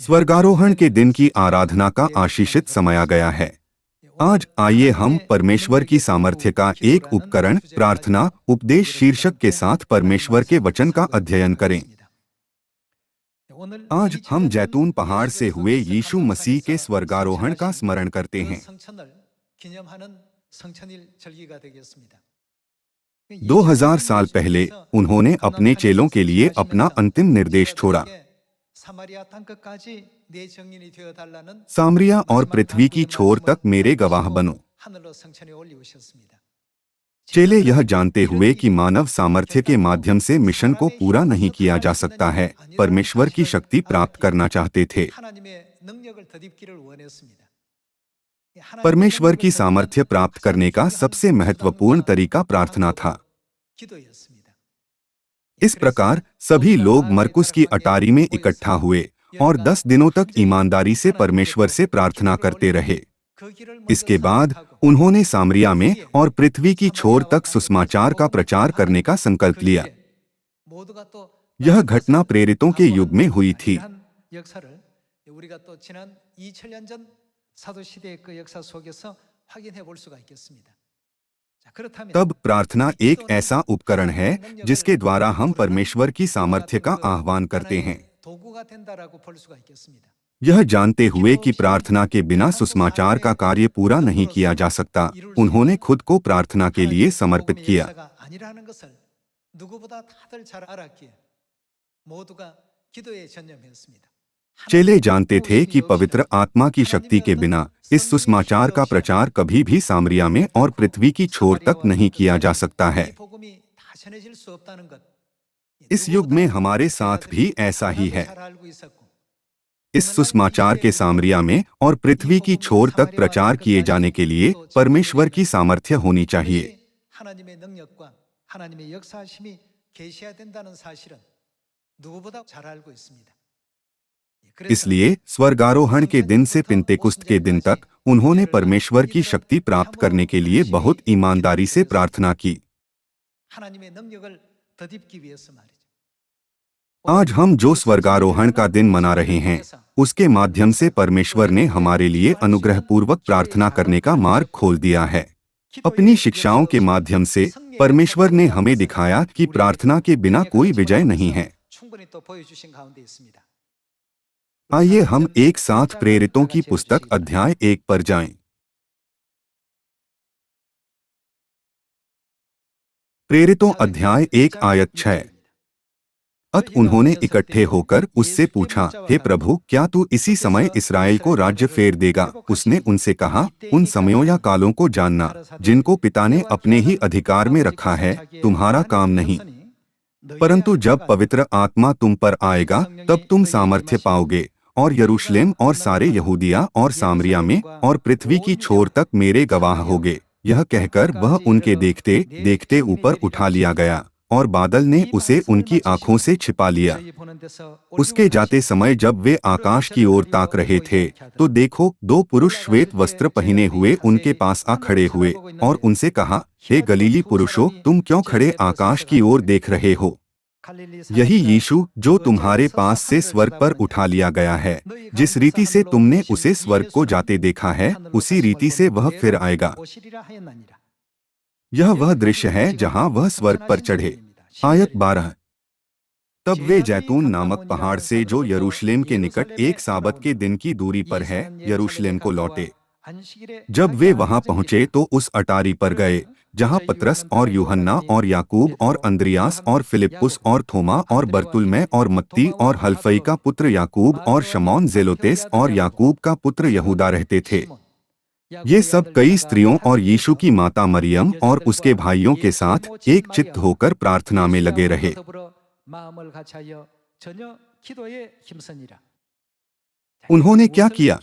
स्वर्गारोहण के दिन की आराधना का आशीषित समय आ गया है। आज आइए हम परमेश्वर की सामर्थ्य का एक उपकरण प्रार्थना उपदेश शीर्षक के साथ परमेश्वर के वचन का अध्ययन करें। आज हम जैतून पहाड़ से हुए यीशु मसीह के स्वर्गारोहण का स्मरण करते हैं। 2000 साल पहले उन्होंने अपने चेलों के लिए अपना अंतिम निर्देश छोड़ा। सामरिया और पृथ्वी की छोर तक मेरे गवाह बनो। चेले यह जानते हुए कि मानव सामर्थ्य के माध्यम से मिशन को पूरा नहीं किया जा सकता है, परमेश्वर की शक्ति प्राप्त करना चाहते थे। परमेश्वर की सामर्थ्य प्राप्त करने का सबसे महत्वपूर्ण तरीका प्रार्थना था। इस प्रकार सभी लोग मरकुस की अटारी में इकट्ठा हुए और 10 दिनों तक ईमानदारी से परमेश्वर से प्रार्थना करते रहे। इसके बाद उन्होंने सामरिया में और पृथ्वी की छोर तक सुसमाचार का प्रचार करने का संकल्प लिया। यह घटना प्रेरितों के युग में हुई थी। तब प्रार्थना एक ऐसा उपकरण है जिसके द्वारा हम परमेश्वर की सामर्थ्य का आह्वान करते हैं। यह जानते हुए कि प्रार्थना के बिना सुसमाचार का कार्य पूरा नहीं किया जा सकता, उन्होंने खुद को प्रार्थना के लिए समर्पित किया। चेले जानते थे कि पवित्र आत्मा की शक्ति के बिना इस सुसमाचार का प्रचार कभी भी सामरिया में और पृथ्वी की छोर तक नहीं किया जा सकता है। इस युग में हमारे साथ भी ऐसा ही है। इस सुसमाचार के सामरिया में और पृथ्वी की छोर तक प्रचार किए जाने के लिए परमेश्वर की सामर्थ्य होनी चाहिए। इसलिए स्वर्गारोहण के दिन से पिन्तेकुस्त के दिन तक उन्होंने परमेश्वर की शक्ति प्राप्त करने के लिए बहुत ईमानदारी से प्रार्थना की। आज हम जो स्वर्गारोहण का दिन मना रहे हैं, उसके माध्यम से परमेश्वर ने हमारे लिए अनुग्रहपूर्वक प्रार्थना करने का मार्ग खोल दिया है। अपनी शिक्षाओं के माध्यम से परमेश्वर ने हमें दिखाया कि प्रार्थना के बिना कोई विजय नहीं है। आइए हम एक साथ प्रेरितों की पुस्तक अध्याय 1 पर जाएं। प्रेरितों अध्याय 1 आयत 6। अत उन्होंने इकट्ठे होकर उससे पूछा, हे प्रभु, क्या तू इसी समय इस्राएल को राज्य फेर देगा? उसने उनसे कहा, उन समयों या कालों को जानना जिनको पिता ने अपने ही अधिकार में रखा है, तुम्हारा काम नहीं। परंतु जब पवित्र आत्मा तुम पर आएगा, तब तुम सामर्थ्य पाओगे और यरूशलेम और सारे यहूदिया और सामरिया में और पृथ्वी की छोर तक मेरे गवाह होगे। यह कहकर वह उनके देखते देखते ऊपर उठा लिया गया और बादल ने उसे उनकी आंखों से छिपा लिया। उसके जाते समय जब वे आकाश की ओर ताक रहे थे, तो देखो, 2 पुरुष श्वेत वस्त्र पहने हुए उनके पास आ खड़े हुए और उनसे कहा, हे गलीली पुरुषों, तुम क्यों खड़े आकाश की ओर देख रहे हो? यही यीशु जो तुम्हारे पास से स्वर्ग पर उठा लिया गया है, जिस रीति से तुमने उसे स्वर्ग को जाते देखा है, उसी रीति से वह फिर आएगा। यह वह दृश्य है जहां वह स्वर्ग पर चढ़े। आयत 12। तब वे जैतून नामक पहाड़ से जो यरूशलेम के निकट एक साबत के दिन की दूरी पर है, यरूशलेम को लौटे। जब वे वहां पहुंचे तो उस अटारी पर गए जहां पतरस और यूहन्ना और याकूब और अंद्रियास और फिलिप्पुस और थोमा और बर्तुल्मै और मत्ती और हल्फई का पुत्र याकूब और शमौन जेलोतेस और याकूब का पुत्र यहूदा रहते थे। ये सब कई स्त्रियों और यीशु की माता मरियम और उसके भाइयों के साथ एक चित्त होकर प्रार्थना में लगे रहे। उन्होंने क्या किया?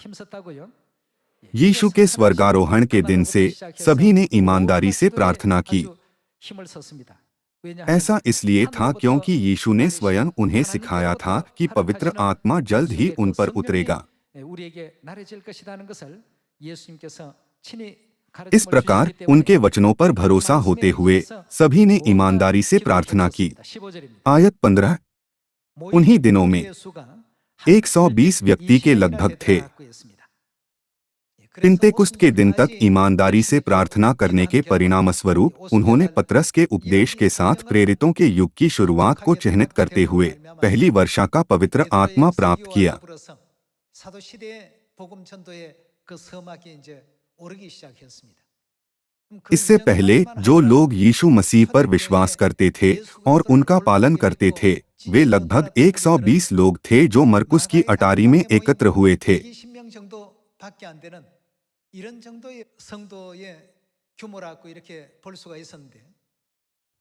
यीशु के स्वर्गारोहण के दिन से सभी ने ईमानदारी से प्रार्थना की। ऐसा इसलिए था क्योंकि यीशु ने स्वयं उन्हें सिखाया था कि पवित्र आत्मा जल्द ही उन पर उतरेगा। इस प्रकार उनके वचनों पर भरोसा होते हुए सभी ने ईमानदारी से प्रार्थना की। आयत 15। उन्हीं दिनों में 120 व्यक्ति के लगभग थे। पिंतेकुस्त के दिन तक ईमानदारी से प्रार्थना करने के परिणामस्वरूप उन्होंने पतरस के उपदेश के साथ प्रेरितों के युग की शुरुआत को चिह्नित करते हुए पहली वर्षा का पवित्र आत्मा प्राप्त किया। इससे पहले जो लोग यीशु मसीह पर विश्वास करते थे और उनका पालन करते थे, वे लगभग 120 लोग थे जो मरकुस की अटारी में एकत्र हुए थे।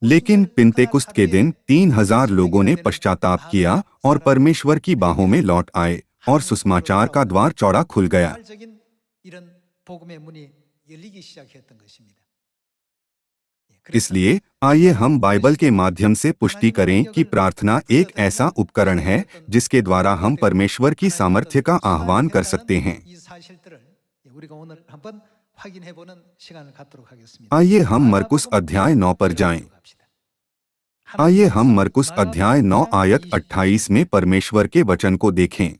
लेकिन पिंतेकुस्त के दिन 3000 लोगों ने पश्चाताप किया और परमेश्वर की बाहों में लौट आए और सुसमाचार का द्वार चौड़ा खुल गया। इसलिए आइए हम बाइबल के माध्यम से पुष्टि करें कि प्रार्थना एक ऐसा उपकरण है जिसके द्वारा हम परमेश्वर की सामर्थ्य का आह्वान कर सकते हैं। आइए हम मरकुस अध्याय 9 पर जाएं। आइए हम मरकुस अध्याय 9 आयत 28 में परमेश्वर के वचन को देखें।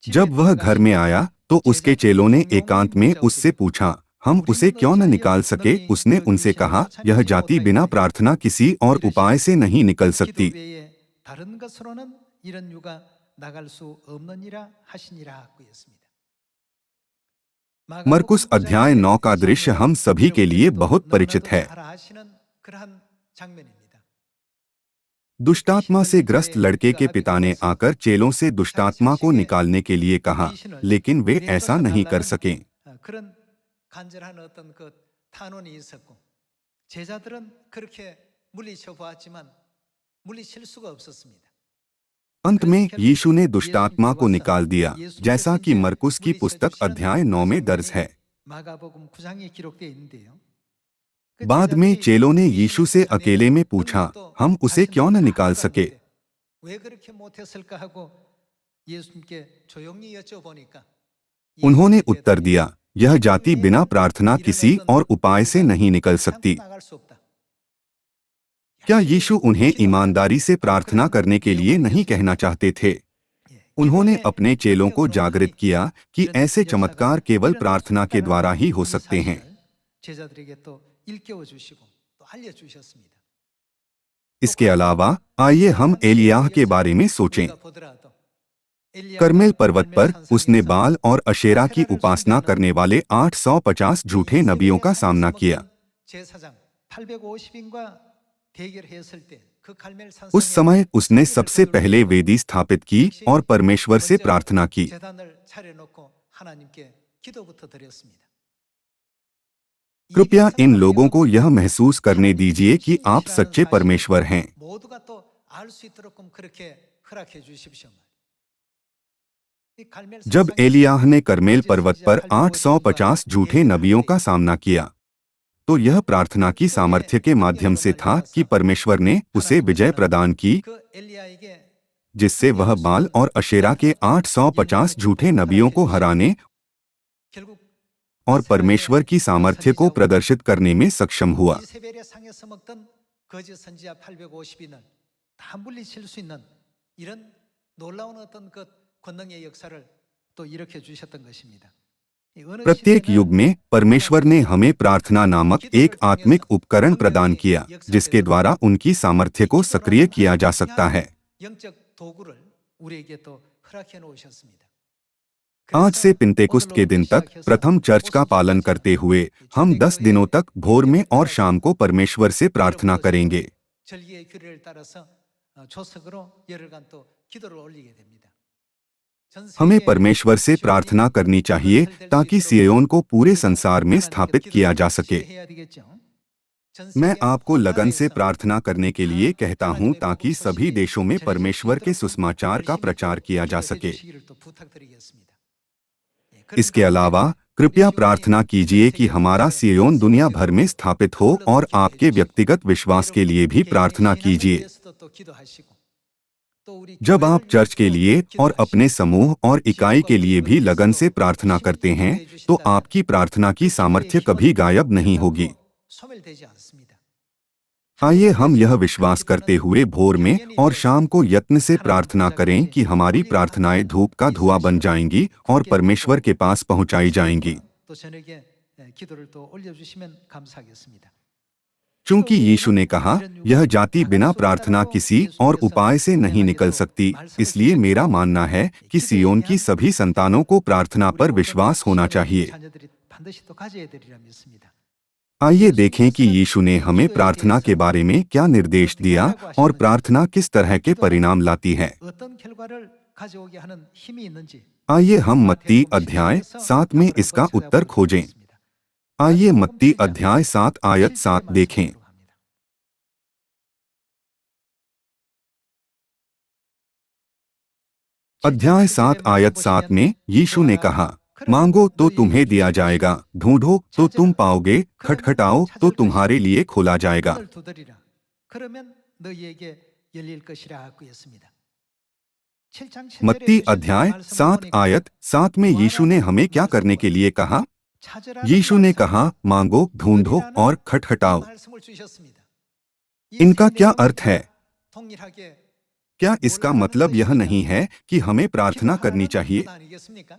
जब वह घर में आया तो उसके चेलों ने एकांत में उससे पूछा, हम उसे क्यों न निकाल सके? उसने उनसे कहा, यह जाति बिना प्रार्थना किसी और उपाय से नहीं निकल सकती। मरकुस अध्याय 9 का दृश्य हम सभी के लिए बहुत परिचित है। दुष्टात्मा से ग्रस्त लड़के के पिता ने आकर चेलों से दुष्टात्मा को निकालने के लिए कहा, लेकिन वे ऐसा नहीं कर सके। अंत में यीशु ने दुष्टात्मा को निकाल दिया, जैसा कि मरकुस की पुस्तक अध्याय 9 में दर्ज है। बाद में चेलों ने यीशु से अकेले में पूछा, हम उसे क्यों न निकाल सके? उन्होंने उत्तर दिया, यह जाति बिना प्रार्थना किसी और उपाय से नहीं निकल सकती। क्या यीशु उन्हें ईमानदारी से प्रार्थना करने के लिए नहीं कहना चाहते थे? उन्होंने अपने चेलों को जागृत किया कि ऐसे चमत्कार केवल प्रार्थना के द्वारा ही हो सकते हैं। इसके अलावा आइए हम एलियाह के बारे में सोचें। कर्मेल पर्वत पर उसने बाल और अशेरा की उपासना करने वाले 850 झूठे नबियों का सामना किया। उस समय उसने सबसे पहले वेदी स्थापित की और परमेश्वर से प्रार्थना की। कृपया इन लोगों को यह महसूस करने दीजिए कि आप सच्चे परमेश्वर हैं। जब एलियाह ने कर्मेल पर्वत पर 850 झूठे नबियों का सामना किया, तो यह प्रार्थना की सामर्थ्य के माध्यम से था कि परमेश्वर ने उसे विजय प्रदान की, जिससे वह बाल और अशेरा के 850 झूठे नबियों को हराने और परमेश्वर की सामर्थ्य को प्रदर्शित करने में सक्षम हुआ। प्रत्येक युग में परमेश्वर ने हमें प्रार्थना नामक एक आत्मिक उपकरण प्रदान किया, जिसके द्वारा उनकी सामर्थ्य को सक्रिय किया जा सकता है। आज से पिंतेकुस्त के दिन तक प्रथम चर्च का पालन करते हुए हम 10 दिनों तक भोर में और शाम को परमेश्वर से प्रार्थना करेंगे। हमें परमेश्वर से प्रार्थना करनी चाहिए ताकि सिय्योन को पूरे संसार में स्थापित किया जा सके। मैं आपको लगन से प्रार्थना करने के लिए कहता हूं ताकि सभी देशों में परमेश्वर के सुसमाचार का प्रचार किया जा सके। इसके अलावा कृपया प्रार्थना कीजिए कि हमारा सिय्योन दुनिया भर में स्थापित हो और आपके व्यक्तिगत विश्वास के लिए भी प्रार्थना कीजिए। जब आप चर्च के लिए और अपने समूह और इकाई के लिए भी लगन से प्रार्थना करते हैं, तो आपकी प्रार्थना की सामर्थ्य कभी गायब नहीं होगी। आइए हम यह विश्वास करते हुए भोर में और शाम को यत्न से प्रार्थना करें कि हमारी प्रार्थनाएं धूप का धुआं बन जाएंगी और परमेश्वर के पास पहुंचाई जाएंगी। 또 저녁에 기도를 또 올려주시면 감사하겠습니다. चूंकि यीशु ने कहा यह जाति बिना प्रार्थना किसी और उपाय से नहीं निकल सकती, इसलिए मेरा मानना है कि सियोन की सभी संतानों को प्रार्थना पर विश्वास होना चाहिए। 자녀들이 반드시 또 가져야 되리라 믿습니다. आइए देखें कि यीशु ने हमें प्रार्थना के बारे में क्या निर्देश दिया और प्रार्थना किस तरह के परिणाम लाती है। 어떤 결과를 가져오게 하는 힘이 있는지 आइए हम मत्ती अध्याय 7 में इसका उत्तर खोजें। आइए मत्ती अध्याय 7 आयत 7 देखें। अध्याय 7 आयत 7 में यीशु ने कहा, मांगो तो तुम्हें दिया जाएगा, ढूंढो तो तुम पाओगे, खटखटाओ तो तुम्हारे लिए खोला जाएगा। 문을 두드리라. 그러면 너희에게 열릴 것이라 하고 했습니다. 7장 7절에 मत्ती अध्याय 7 आयत 7 में यीशु ने हमें क्या करने के लिए कहा? यीशु ने कहा, मांगो, ढूंढो और खटखटाओ। 말씀을 주셨습니다. इनका क्या अर्थ है? 동일하게 क्या इसका मतलब यह नहीं है कि हमें प्रार्थना करनी चाहिए? 아니겠습니까?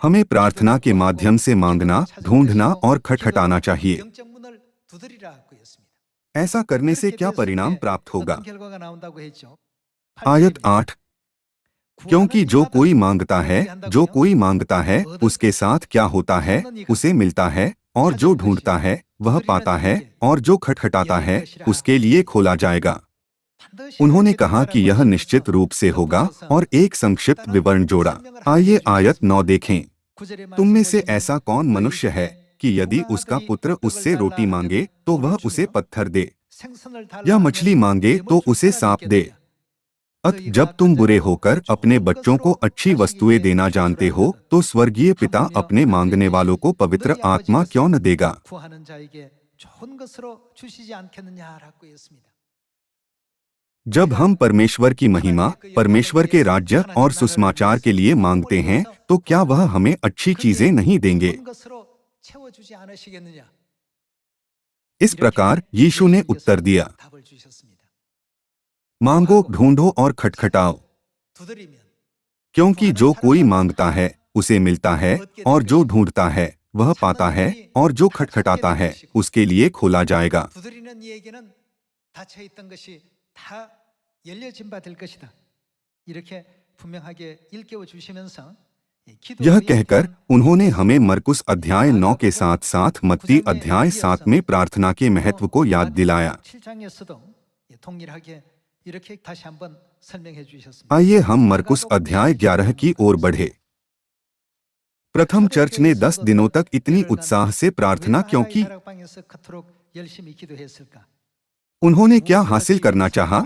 हमें प्रार्थना के माध्यम से मांगना, ढूंढना और खटखटाना चाहिए। 영적 문을 두드리라 하고 했습니다. ऐसा करने से 그렇게 क्या 됐을 परिणाम 때 प्राप्त होगा? 어떤 결과가 나온다고 했죠? आयत 8, क्योंकि जो कोई मांगता है, जो कोई मांगता है, उसके साथ क्या होता है, उसे मिलता है, और जो ढूंढता है वह पाता है, और जो खटखटाता है उसके लिए खोला जाएगा। उन्होंने कहा कि यह निश्चित रूप से होगा और एक संक्षिप्त विवरण जोड़ा। आइए आयत 9 देखें। तुम में से ऐसा कौन मनुष्य है कि यदि उसका पुत्र उससे रोटी मांगे तो वह उसे पत्थर दे, या मछली मांगे तो उसे सांप दे? जब तुम बुरे होकर अपने बच्चों को अच्छी वस्तुएं देना जानते हो तो स्वर्गीय पिता अपने मांगने वालों को पवित्र आत्मा क्यों न देगा। 구하는 자에게 좋은 것으로 주시지 않겠느냐라고 했습니다. जब हम परमेश्वर की महिमा, परमेश्वर के राज्य और सुसमाचार के लिए मांगते हैं तो क्या वह हमें अच्छी चीजें नहीं देंगे? 좋은 것으로 채워주지 않으시겠느냐? इस प्रकार यीशु ने उत्तर दिया, 답을 주셨습니다. मांगो, ढूंढो और खटखटाओ, 두드리면 क्योंकि जो कोई मांगता है उसे मिलता है, और जो ढूंढता है वह पाता है, और जो खटखटाता है उसके लिए खोला जाएगा। 두드리는 이에게는 닫혀 있던 것이 다 열려진 바 될 것이다. 이렇게 분명하게 일깨워 주시면서 यह कहकर उन्होंने हमें मरकुस अध्याय 9 के साथ साथ मत्ती अध्याय 7 में प्रार्थना के महत्व को याद दिलाया। 7장에서도 동일하게 이렇게 다시 한번 설명해 주셨습니다. आइए हम मरकुस अध्याय 11 की ओर बढ़े। प्रथम चर्च ने 10 दिनों तक इतनी उत्साह से प्रार्थना क्यों की? 다락방에서 그토록 열심히 기도했을까? उन्होंने क्या हासिल करना चाहा?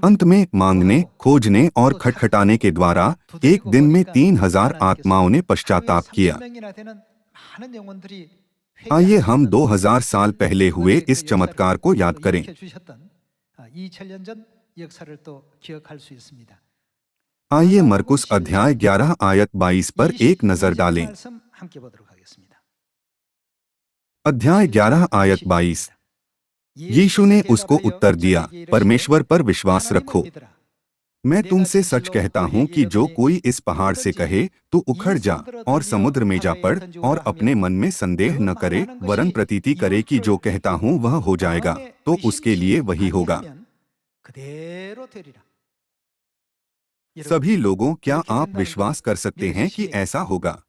अंत में मांगने, खोजने और खटखटाने के द्वारा एक दिन में 3000 आत्माओं ने पश्चाताप किया। 30명이나 되는 많은 영혼들이 आइए हम 2000 साल पहले हुए इस चमत्कार को याद करें। 주셨던 2000년 전 역사를 또 기억할 수 있습니다. आइए मरकुस अध्याय 11 आयत 22 पर एक नजर डालें। 말씀 함께 보도록 하겠습니다. अध्याय 11 आयत 22। यीशु ने उसको उत्तर दिया, परमेश्वर पर विश्वास रखो। मैं तुमसे सच कहता हूँ कि जो कोई इस पहाड़ से कहे तू उखड़ जा और समुद्र में जा पड़, और अपने मन में संदेह न करे, वरन प्रतीति करे कि जो कहता हूँ वह हो जाएगा, तो उसके लिए वही होगा। 그대로 되리라. सभी लोगों, क्या आप विश्वास कर सकते हैं कि ऐसा होगा?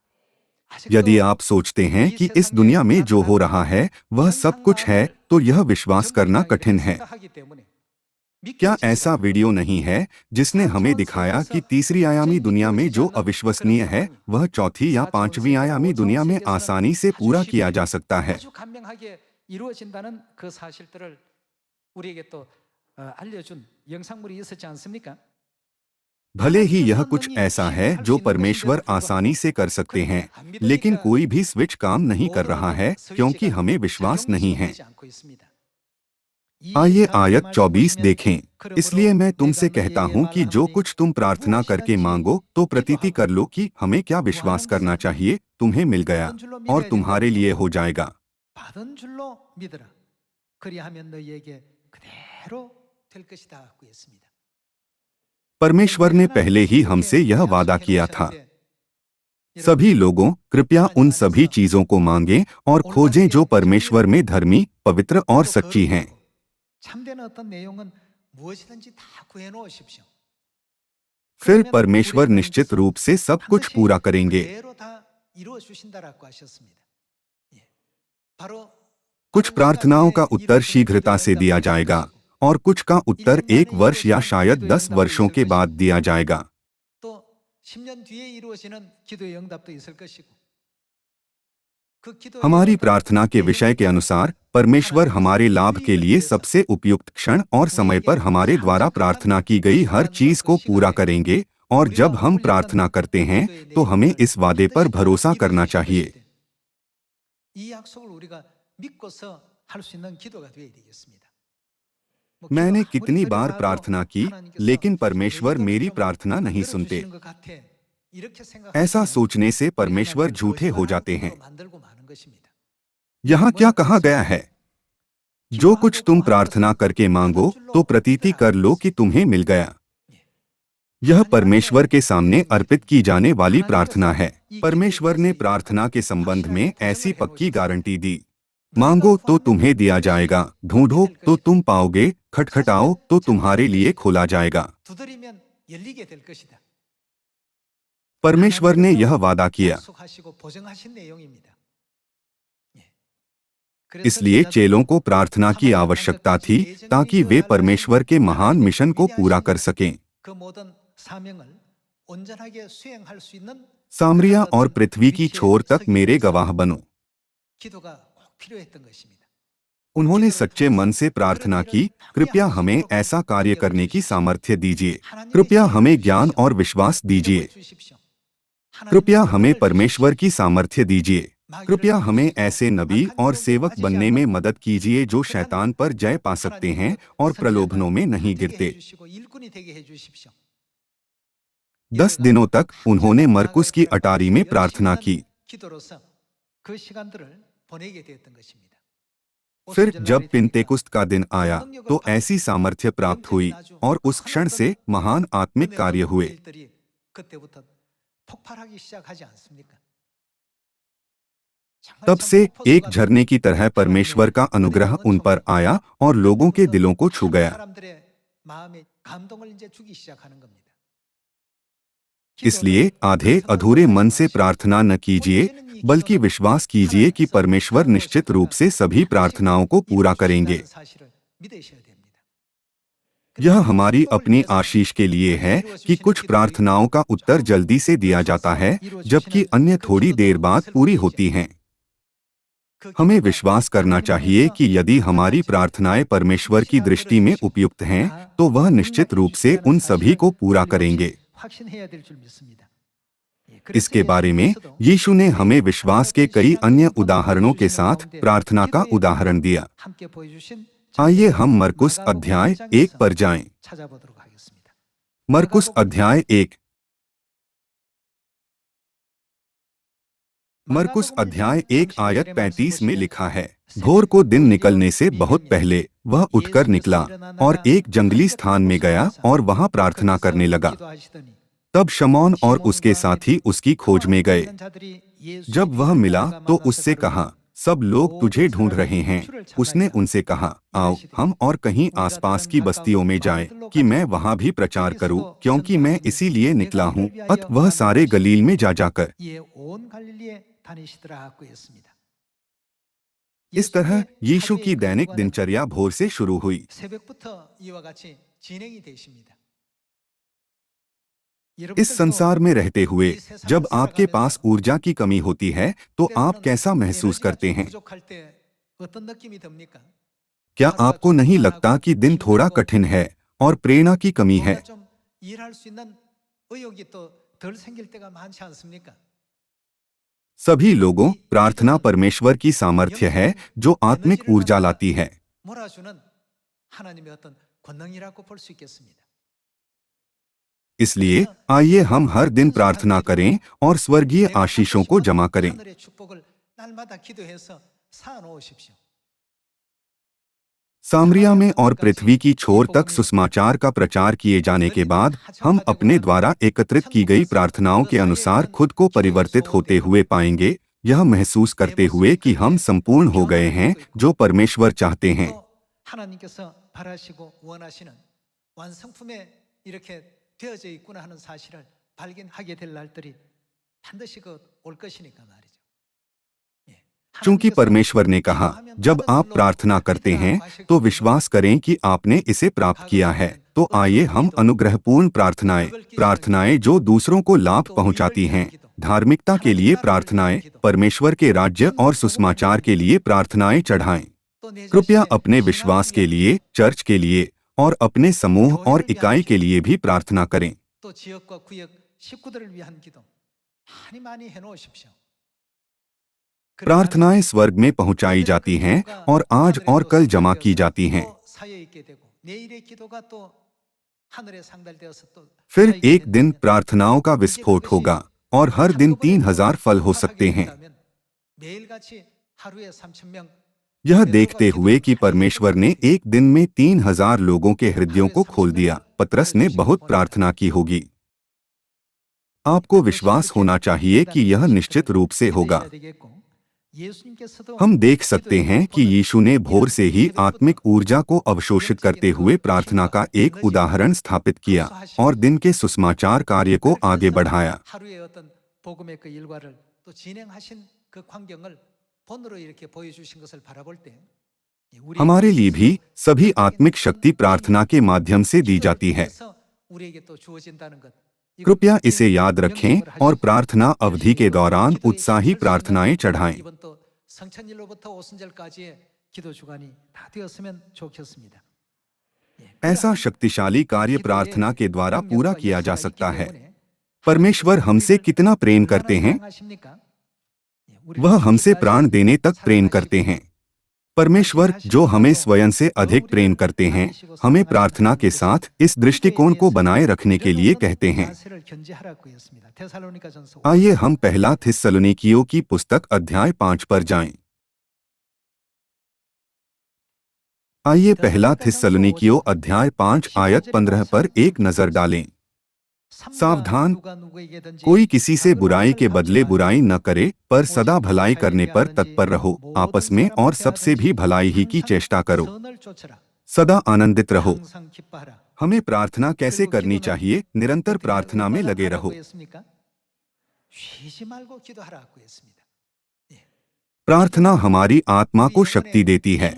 यदि आप सोचते हैं कि इस दुनिया में जो हो रहा है वह सब कुछ है तो यह विश्वास करना कठिन है। क्या ऐसा वीडियो नहीं है जिसने हमें दिखाया कि तीसरी आयामी दुनिया में जो अविश्वसनीय है वह चौथी या पांचवी आयामी दुनिया में आसानी से पूरा किया जा सकता है? 아주 간명하게 이루어진다는 그 사실들을 우리에게 또 알려준 영상물이 있었지 않습니까? भले ही यह कुछ ऐसा है जो परमेश्वर आसानी से कर सकते हैं, लेकिन कोई भी स्विच काम नहीं कर रहा है क्योंकि हमें विश्वास नहीं है। आइए आयत 24 देखें। इसलिए मैं तुमसे कहता हूं कि जो कुछ तुम प्रार्थना करके मांगो तो प्रतीति कर लो कि हमें क्या विश्वास करना चाहिए, तुम्हें मिल गया और तुम्हारे लिए हो जाएगा। 받은 줄로 믿으라. 그리하면 너희에게 그대로 될 것이다 하고 했습니다. परमेश्वर ने पहले ही हमसे यह वादा किया था। सभी लोगों, कृपया उन सभी चीजों को मांगें और खोजें जो परमेश्वर में धर्मी, पवित्र और सच्ची हैं। 참된 어떤 내용은 무엇이든지 다 구해 놓으십시오. फिर परमेश्वर निश्चित रूप से सब कुछ पूरा करेंगे। 그대로 다 이루어 주신다라고 하셨습니다. 예. 바로 कुछ प्रार्थनाओं का उत्तर शीघ्रता से दिया जाएगा और कुछ का उत्तर 1 वर्ष या शायद 10 वर्षों के बाद दिया जाएगा। 또 10년 뒤에 이루어지는 기도의 응답도 있을 것이고 그 기도의 हमारी 응답 प्रार्थना के विषय के अनुसार परमेश्वर हमारे लाभ के लिए सबसे उपयुक्त क्षण और समय पर हमारे द्वारा प्रार्थना की गई हर चीज को पूरा करेंगे, और जब हम प्रार्थना करते हैं तो हमें इस वादे पर भरोसा करना चाहिए। 이 약속을 우리가 믿고서 할 수 있는 기도가 되어야 되겠습니다. 뭐 मैंने 기도 कितनी 아무리 बार 그래도 प्रार्थना की, 하나님께서 लेकिन परमेश्वर 내 기도를 मेरी 좀 प्रार्थना नहीं सुनते। 들어주시는 것 같아. 이렇게 ऐसा 생각하면 सोचने से 우리 परमेश्वर 하나님을 झूठे हो 거짓말하는 जाते हैं। 분으로 만들고 마는 것입니다. यहाँ क्या कहा गया है? जो कुछ तुम प्रार्थना करके मांगो तो प्रतीति कर लो कि तुम्हें मिल गया। यह परमेश्वर के सामने अर्पित की जाने वाली प्रार्थना है। परमेश्वर ने प्रार्थना के संबंध में ऐसी पक्की गारंटी दी। मांगो तो तुम्हें दिया जाएगा, ढूंढो तो तुम पाओगे, खटखटाओ तो तुम्हारे लिए खोला जाएगा। 두드리면 열리게 될 것이다. परमेश्वर ने यह वादा किया। 약속하시고 보증하신 내용입니다. 예. 그래서 इसलिए 제자들이 चेलों को प्रार्थना की आवश्यकता थी ताकि वे परमेश्वर के महान मिशन को पूरा कर सकें। 그 모든 사명을 온전하게 수행할 수 있는 सामरिया और पृथ्वी की छोर तक मेरे गवाह बनो। 기도가 꼭 필요했던 것입니다. उन्होंने सच्चे मन से प्रार्थना की, कृपया हमें ऐसा कार्य करने की सामर्थ्य दीजिए, कृपया हमें ज्ञान और विश्वास दीजिए, 주십시오. कृपया हमें परमेश्वर की सामर्थ्य दीजिए, कृपया हमें ऐसे नबी और सेवक बनने में मदद कीजिए जो शैतान पर जय पा सकते हैं और प्रलोभनों में नहीं गिरते। 10 दिनों तक उन्होंने मरकुस की अटारी में प्रार्थना की। फिर जब पिन्तेकुस्त का दिन आया तो ऐसी सामर्थ्य प्राप्त हुई और उस क्षण से महान आत्मिक कार्य हुए। तब से एक झरने की तरह परमेश्वर का अनुग्रह उन पर आया और लोगों के दिलों को छू गया। इसलिए आधे अधूरे मन से प्रार्थना न कीजिए, बल्कि विश्वास कीजिए कि परमेश्वर निश्चित रूप से सभी प्रार्थनाओं को पूरा करेंगे। यह हमारी अपनी आशीष के लिए है कि कुछ प्रार्थनाओं का उत्तर जल्दी से दिया जाता है, जबकि अन्य थोड़ी देर बाद पूरी होती हैं। हमें विश्वास करना चाहिए कि यदि हमारी प्रार्थनाएं परमेश्वर की दृष्टि में उपयुक्त हैं, तो वह निश्चित रूप से उन सभी को पूरा करेंगे। इसके बारे में यीशु ने हमें विश्वास के कई अन्य उदाहरणों के साथ प्रार्थना का उदाहरण दिया। आइए हम मरकुस अध्याय 1 पर जाएं। मरकुस अध्याय 1। मरकुस अध्याय 1 आयत 35 में लिखा है, भोर को दिन निकलने से बहुत पहले वह उठकर निकला और एक जंगली स्थान में गया और वहां प्रार्थना करने लगा। तब शमौन और उसके साथी उसकी खोज में गए। जब वह मिला तो उससे कहा, सब लोग तुझे ढूंढ रहे हैं। उसने उनसे कहा, आओ हम और कहीं आसपास की बस्तियों में जाएं, कि मैं वहां भी प्रचार करूं, क्योंकि मैं इसीलिए निकला हूं। अत वह सारे गलील में जाकर इस तरह यीशु की दैनिक दिनचर्या भोर से शुरू हुई। इस संसार में रहते हुए जब आपके पास ऊर्जा की कमी होती है तो आप कैसा महसूस करते हैं? क्या आपको नहीं लगता कि दिन थोड़ा कठिन है और प्रेरणा की कमी है? सभी लोगों, प्रार्थना परमेश्वर की सामर्थ्य है जो आत्मिक ऊर्जा लाती है। इसलिए आइए हम हर दिन प्रार्थना करें और स्वर्गीय आशीषों को जमा करें। सामरिया में और पृथ्वी की छोर तक सुसमाचार का प्रचार किए जाने के बाद हम अपने द्वारा एकत्रित की गई प्रार्थनाओं के अनुसार खुद को परिवर्तित होते हुए पाएंगे, यह महसूस करते हुए कि हम संपूर्ण हो गए हैं जो परमेश्वर चाहते हैं। 또 하나님께서 바라시고 원하시는 완성품에 이렇게 되어져 있구나 하는 사실을 발견하게 될 날들이 반드시 올 것이니까 말이죠. 예. चूंकि 하나님께서 परमेश्वर ने कहा, जब आप प्रार्थना करते हैं तो विश्वास करें कि आपने इसे प्राप्त किया है। तो आइए हम अनुग्रहपूर्ण प्रार्थनाएं जो दूसरों को लाभ पहुंचाती हैं, धार्मिकता के लिए प्रार्थनाएं, परमेश्वर के राज्य और सुसमाचार के लिए प्रार्थनाएं चढ़ाएं। 또 내 कृपया 자신의 अपने विश्वास के लिए, चर्च के लिए और अपने समूह और इकाई के लिए भी प्रार्थना करें। 또 지역과 구역 식구들을 위한 기도 많이 많이 해놓으십시오. प्रार्थनाएं स्वर्ग में पहुंचाई जाती हैं और आज और कल जमा की जाती हैं। 사여에 있게 되고 내일의 기도가 또 하늘에 상달되어서 또 फिर 쌓이게 एक दिन 됩니다. प्रार्थनाओं का विस्फोट होगा और हर दिन 3000 फल हो सकते हैं। 매일같이 하루에 3,000명 यह देखते हुए कि परमेश्वर ने एक दिन में 3000 लोगों के हृदयों को खोल दिया, पतरस ने बहुत प्रार्थना की होगी। आपको विश्वास होना चाहिए कि यह निश्चित रूप से होगा। हम देख सकते हैं कि यीशु ने भोर से ही आत्मिक ऊर्जा को अवशोषित करते हुए प्रार्थना का एक उदाहरण स्थापित किया और दिन के सुसमाचार कार्य को आगे बढ़ाया। 하루의 어떤 복음의 그 일과를 또 진행하신 그 광경을 본으로 이렇게 보여주신 것을 바라볼 때 우리에게 हमारे लिए भी सभी आत्मिक शक्ति प्रार्थना के माध्यम से दी जाती है। 통해서 우리에게 또 주어진다는 것. कृपया इसे याद रखें और प्रार्थना अवधि के दौरान उत्साही प्रार्थनाएं चढ़ाएं। 이번 또 성천일로부터 오순절까지의 기도 주간이 다 되었으면 좋겠습니다. ऐसा शक्तिशाली कार्य प्रार्थना के द्वारा पूरा किया जा सकता है। परमेश्वर हमसे कितना प्रेम करते हैं, वह हमसे प्राण देने तक प्रेम करते हैं। परमेश्वर जो हमें स्वयं से अधिक प्रेम करते हैं, हमें प्रार्थना के साथ इस दृष्टिकोण को बनाए रखने के लिए कहते हैं। आइए हम पहला थिस्सलुनीकियों की पुस्तक अध्याय 5 पर जाएं। आइए पहला थिस्सलुनीकियों अध्याय 5 आयत 15 पर एक नजर डालें। सावधान, कोई किसी से बुराई के बदले बुराई न करे, पर सदा भलाई करने पर तत्पर रहो। आपस में और सबसे भी भलाई ही की चेष्टा करो। सदा आनंदित रहो। हमें प्रार्थना कैसे करनी चाहिए? निरंतर प्रार्थना में लगे रहो। प्रार्थना हमारी आत्मा को शक्ति देती है।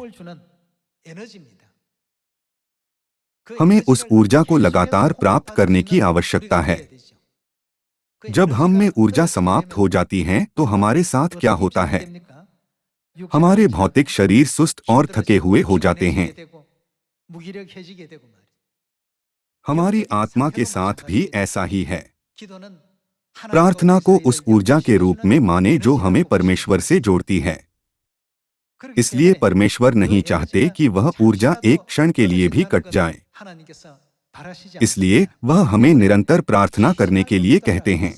हमें उस ऊर्जा को लगातार प्राप्त करने की आवश्यकता है। जब हम में ऊर्जा समाप्त हो जाती है तो हमारे साथ क्या होता है? हमारे भौतिक शरीर सुस्त और थके हुए हो जाते हैं। हमारी आत्मा के साथ भी ऐसा ही है। प्रार्थना को उस ऊर्जा के रूप में माने जो हमें परमेश्वर से जोड़ती है। इसलिए परमेश्वर नहीं चाहते कि वह ऊर्जा एक क्षण के लिए भी कट जाए। इसलिए वह हमें निरंतर प्रार्थना करने के लिए कहते हैं।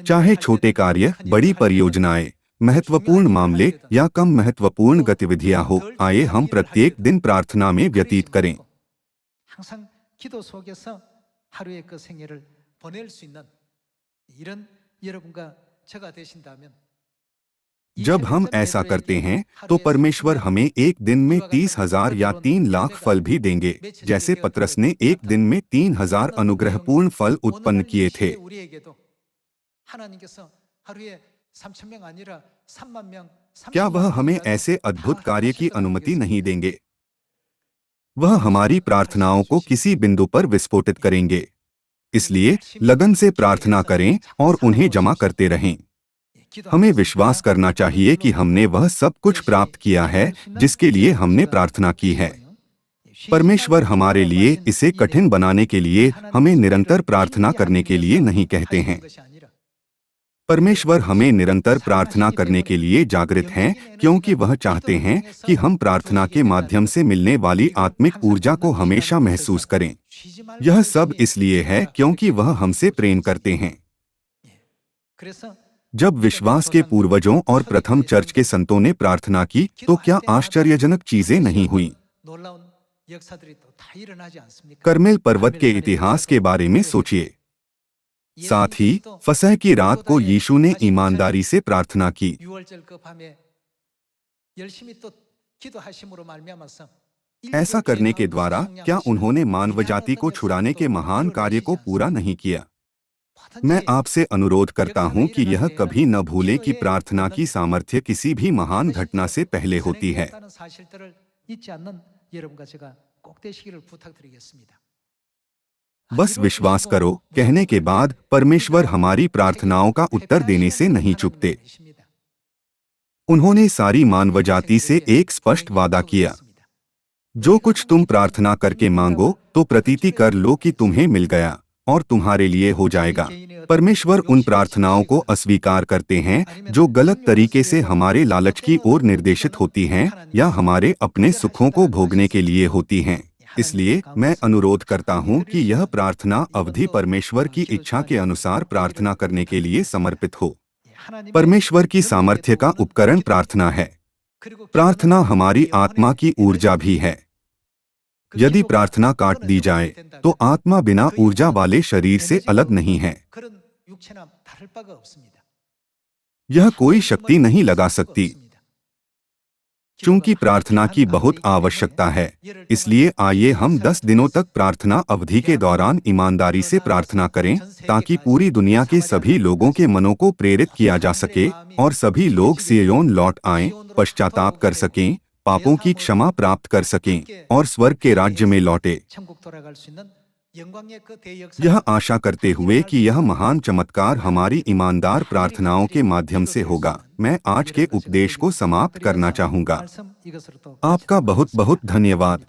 चाहे छोटे कार्य, बड़ी परियोजनाएं, महत्वपूर्ण मामले या कम महत्वपूर्ण गतिविधियां हो, आइए हम प्रत्येक दिन प्रार्थना में व्यतीत करें। 항상 기도 속에서 하루의 그 생애를 보낼 수 있는 이런 여러분과 저가 되신다면 जब हम ऐसा करते हैं तो परमेश्वर हमें एक दिन में 30,000 या 3 लाख फल भी देंगे, जैसे पतरस ने एक दिन में 3,000 अनुग्रहपूर्ण फल उत्पन्न किए थे। क्या वह हमें ऐसे अद्भुत कार्य की अनुमति नहीं देंगे? वह हमारी प्रार्थनाओं को किसी बिंदु पर विस्फोटित करेंगे। इसलिए लगन से प्रार्थना करें और उन्हें जमा करते रहें। हमें विश्वास करना चाहिए कि हमने वह सब कुछ प्राप्त किया है जिसके लिए हमने प्रार्थना की है। परमेश्वर हमारे लिए इसे कठिन बनाने के लिए हमें निरंतर प्रार्थना करने के लिए नहीं कहते हैं। परमेश्वर हमें निरंतर प्रार्थना करने के लिए जागृत हैं, क्योंकि वह चाहते हैं कि हम प्रार्थना के माध्यम से मिलने वाली आत्मिक ऊर्जा को हमेशा महसूस करें। यह सब इसलिए है क्योंकि वह हमसे प्रेम करते हैं। जब विश्वास के पूर्वजों और प्रथम चर्च के संतों ने प्रार्थना की तो क्या आश्चर्यजनक चीजें नहीं हुई? 놀라운 역사들이 또 다 일어나지 않습니까? कर्मेल पर्वत के इतिहास के बारे में सोचिए। साथ ही फसह की रात को यीशु ने ईमानदारी से प्रार्थना की। 6월절 그 밤에 열심히 또 기도하심으로 말미암아서 ऐसा करने के द्वारा क्या उन्होंने मानवजाति को छुड़ाने के महान कार्य को पूरा नहीं किया? मैं आपसे अनुरोध करता हूं कि यह कभी न भूलें कि प्रार्थना की सामर्थ्य किसी भी महान घटना से पहले होती है। 사실들을 잊지 않는 여러분과 제가 꼭 되시기를 부탁드리겠습니다. बस विश्वास करो कहने के बाद परमेश्वर हमारी प्रार्थनाओं का उत्तर देने से नहीं चूकते। उन्होंने सारी मानवजाति से एक स्पष्ट वादा किया, जो कुछ तुम प्रार्थना करके मांगो तो प्रतीति कर लो कि तुम्हें मिल गया और तुम्हारे लिए हो जाएगा। परमेश्वर उन प्रार्थनाओं को अस्वीकार करते हैं जो गलत तरीके से हमारे लालच की ओर निर्देशित होती हैं या हमारे अपने सुखों को भोगने के लिए होती हैं। इसलिए मैं अनुरोध करता हूं कि यह प्रार्थना अवधि परमेश्वर की इच्छा के अनुसार प्रार्थना करने के लिए समर्पित हो। परमेश्वर की सामर्थ्य का उपकरण प्रार्थना है। प्रार्थना हमारी आत्मा की ऊर्जा भी है। यदि प्रार्थना काट दी जाए तो आत्मा बिना ऊर्जा वाले शरीर से अलग नहीं है। यह कोई शक्ति नहीं लगा सकती। चूंकि प्रार्थना की बहुत आवश्यकता है, इसलिए आइए हम 10 दिनों तक प्रार्थना अवधि के दौरान ईमानदारी से प्रार्थना करें ताकि पूरी दुनिया के सभी लोगों के मनों को प्रेरित किया जा सके और सभी लोग सियोन लौट आएं, पश्चाताप कर सकें, पापों की क्षमा प्राप्त कर सकें और स्वर्ग के राज्य में लौटे। यह आशा करते हुए कि यह महान चमत्कार हमारी ईमानदार प्रार्थनाओं के माध्यम से होगा, मैं आज के उपदेश को समाप्त करना चाहूँगा। आपका बहुत बहुत धन्यवाद।